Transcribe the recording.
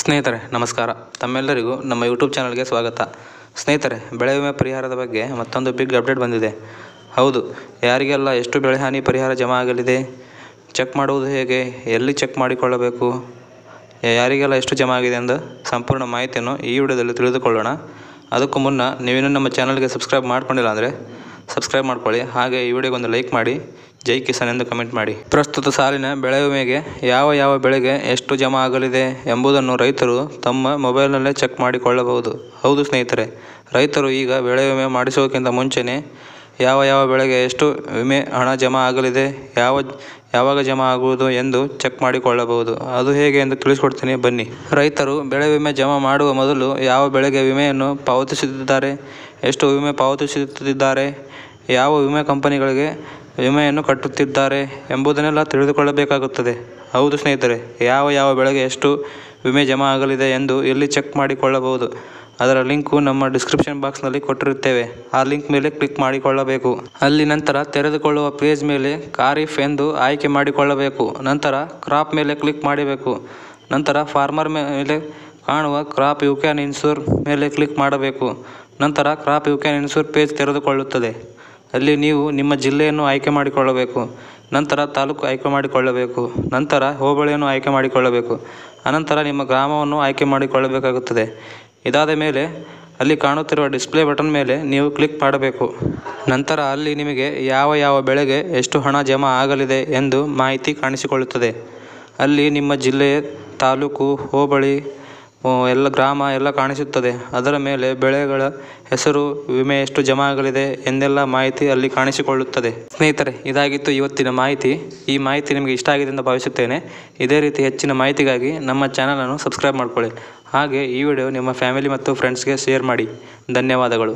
ಸ್ನೇಹಿತರೆ ನಮಸ್ಕಾರ. ತಮ್ಮೆಲ್ಲರಿಗೂ ನಮ್ಮ ಯೂಟ್ಯೂಬ್ ಚಾನಲ್ಗೆ ಸ್ವಾಗತ. ಸ್ನೇಹಿತರೆ, ಬೆಳೆ ವಿಮೆ ಪರಿಹಾರದ ಬಗ್ಗೆ ಮತ್ತೊಂದು ಬಿಗ್ ಅಪ್ಡೇಟ್ ಬಂದಿದೆ. ಹೌದು, ಯಾರಿಗೆಲ್ಲ ಎಷ್ಟು ಬೆಳೆ ಹಾನಿ ಪರಿಹಾರ ಜಮಾ ಆಗಲಿದೆ, ಚೆಕ್ ಮಾಡುವುದು ಹೇಗೆ, ಎಲ್ಲಿ ಚೆಕ್ ಮಾಡಿಕೊಳ್ಳಬೇಕು, ಯಾರಿಗೆಲ್ಲ ಎಷ್ಟು ಜಮಾ ಆಗಿದೆ ಎಂದು ಸಂಪೂರ್ಣ ಮಾಹಿತಿಯನ್ನು ಈ ವಿಡಿಯೋದಲ್ಲಿ ತಿಳಿದುಕೊಳ್ಳೋಣ. ಅದಕ್ಕೂ ಮುನ್ನ ನೀವೇನು ನಮ್ಮ ಚಾನಲ್ಗೆ ಸಬ್ಸ್ಕ್ರೈಬ್ ಮಾಡ್ಕೊಂಡಿಲ್ಲ ಅಂದರೆ ಸಬ್ಸ್ಕ್ರೈಬ್ ಮಾಡ್ಕೊಳ್ಳಿ. ಹಾಗೆ ಈ ವಿಡಿಯೋಗೊಂದು ಲೈಕ್ ಮಾಡಿ, ಜೈ ಕಿಸಾನ್ ಎಂದು ಕಮೆಂಟ್ ಮಾಡಿ. ಪ್ರಸ್ತುತ ಸಾಲಿನ ಬೆಳೆ ವಿಮೆಗೆ ಯಾವ ಬೆಳೆಗೆ ಎಷ್ಟು ಜಮಾ ಆಗಲಿದೆ ಎಂಬುದನ್ನು ರೈತರು ತಮ್ಮ ಮೊಬೈಲ್ನಲ್ಲೇ ಚೆಕ್ ಮಾಡಿಕೊಳ್ಳಬಹುದು. ಹೌದು ಸ್ನೇಹಿತರೆ, ರೈತರು ಈಗ ಬೆಳೆ ವಿಮೆ ಮಾಡಿಸೋಕ್ಕಿಂತ ಮುಂಚೆನೇ ಯಾವ ಬೆಳೆಗೆ ಎಷ್ಟು ವಿಮೆ ಹಣ ಜಮಾ ಆಗಲಿದೆ, ಯಾವಾಗ ಜಮಾ ಆಗುವುದು ಎಂದು ಚೆಕ್ ಮಾಡಿಕೊಳ್ಳಬಹುದು. ಅದು ಹೇಗೆ ಎಂದು ತಿಳಿಸ್ಕೊಡ್ತೀನಿ ಬನ್ನಿ. ರೈತರು ಬೆಳೆ ವಿಮೆ ಜಮಾ ಮಾಡುವ ಮೊದಲು ಯಾವ ಬೆಳೆಗೆ ವಿಮೆಯನ್ನು ಪಾವತಿಸುತ್ತಿದ್ದಾರೆ, ಎಷ್ಟು ವಿಮೆ ಪಾವತಿಸುತ್ತಿದ್ದಾರೆ, ಯಾವ ವಿಮೆ ಕಂಪನಿಗಳಿಗೆ ವಿಮೆಯನ್ನು ಕಟ್ಟುತ್ತಿದ್ದಾರೆ ಎಂಬುದನ್ನೆಲ್ಲ ತಿಳಿದುಕೊಳ್ಳಬೇಕಾಗುತ್ತದೆ. ಹೌದು ಸ್ನೇಹಿತರೆ, ಯಾವ ಬೆಳೆಗೆ ಎಷ್ಟು ವಿಮೆ ಜಮಾ ಆಗಲಿದೆ ಎಂದು ಇಲ್ಲಿ ಚೆಕ್ ಮಾಡಿಕೊಳ್ಳಬಹುದು. ಅದರ ಲಿಂಕು ನಮ್ಮ ಡಿಸ್ಕ್ರಿಪ್ಷನ್ ಬಾಕ್ಸ್ನಲ್ಲಿ ಕೊಟ್ಟಿರುತ್ತೇವೆ. ಆ ಲಿಂಕ್ ಮೇಲೆ ಕ್ಲಿಕ್ ಮಾಡಿಕೊಳ್ಳಬೇಕು. ಅಲ್ಲಿ ನಂತರ ತೆರೆದುಕೊಳ್ಳುವ ಪೇಜ್ ಮೇಲೆ ಖಾರಿಫ್ ಎಂದು ಆಯ್ಕೆ ಮಾಡಿಕೊಳ್ಳಬೇಕು. ನಂತರ ಕ್ರಾಪ್ ಮೇಲೆ ಕ್ಲಿಕ್ ಮಾಡಬೇಕು. ನಂತರ ಫಾರ್ಮರ್ ಮೇಲೆ ಕಾಣುವ ಕ್ರಾಪ್ ಯು ಕ್ಯಾನ್ ಇನ್ಶೂರ್ ಮೇಲೆ ಕ್ಲಿಕ್ ಮಾಡಬೇಕು. ನಂತರ crop you can insure page ತೆರೆದುಕೊಳ್ಳುತ್ತದೆ. ಅಲ್ಲಿ ನೀವು ನಿಮ್ಮ ಜಿಲ್ಲೆಯನ್ನು ಆಯ್ಕೆ ಮಾಡಿಕೊಳ್ಳಬೇಕು. ನಂತರ ತಾಲೂಕು ಆಯ್ಕೆ ಮಾಡಿಕೊಳ್ಳಬೇಕು. ನಂತರ ಹೋಬಳಿಯನ್ನು ಆಯ್ಕೆ ಮಾಡಿಕೊಳ್ಳಬೇಕು. ಅನಂತರ ನಿಮ್ಮ ಗ್ರಾಮವನ್ನು ಆಯ್ಕೆ ಮಾಡಿಕೊಳ್ಳಬೇಕಾಗುತ್ತದೆ. ಇದಾದ ಮೇಲೆ ಅಲ್ಲಿ ಕಾಣುತ್ತಿರುವ ಡಿಸ್ಪ್ಲೇ ಬಟನ್ ಮೇಲೆ ನೀವು ಕ್ಲಿಕ್ ಮಾಡಬೇಕು. ನಂತರ ಅಲ್ಲಿ ನಿಮಗೆ ಯಾವ ಬೆಳೆಗೆ ಎಷ್ಟು ಹಣ ಜಮಾ ಆಗಲಿದೆ ಎಂದು ಮಾಹಿತಿ ಕಾಣಿಸಿಕೊಳ್ಳುತ್ತದೆ. ಅಲ್ಲಿ ನಿಮ್ಮ ಜಿಲ್ಲೆ, ತಾಲೂಕು, ಹೋಬಳಿ, ಎಲ್ಲ ಗ್ರಾಮ ಎಲ್ಲ ಕಾಣಿಸುತ್ತದೆ. ಅದರ ಮೇಲೆ ಬೆಳೆಗಳ ಹೆಸರು, ವಿಮೆ ಎಷ್ಟು ಜಮಾ ಆಗಲಿದೆ ಎಂದೆಲ್ಲ ಮಾಹಿತಿ ಅಲ್ಲಿ ಕಾಣಿಸಿಕೊಳ್ಳುತ್ತದೆ. ಸ್ನೇಹಿತರೆ, ಇದಾಗಿತ್ತು ಇವತ್ತಿನ ಮಾಹಿತಿ. ಈ ಮಾಹಿತಿ ನಿಮಗೆ ಇಷ್ಟ ಆಗಿದೆ ಎಂದು ಭಾವಿಸುತ್ತೇನೆ. ಇದೇ ರೀತಿ ಹೆಚ್ಚಿನ ಮಾಹಿತಿಗಾಗಿ ನಮ್ಮ ಚಾನಲನ್ನು ಸಬ್ಸ್ಕ್ರೈಬ್ ಮಾಡಿಕೊಳ್ಳಿ. ಹಾಗೆ ಈ ವಿಡಿಯೋ ನಿಮ್ಮ ಫ್ಯಾಮಿಲಿ ಮತ್ತು ಫ್ರೆಂಡ್ಸ್ಗೆ ಶೇರ್ ಮಾಡಿ. ಧನ್ಯವಾದಗಳು.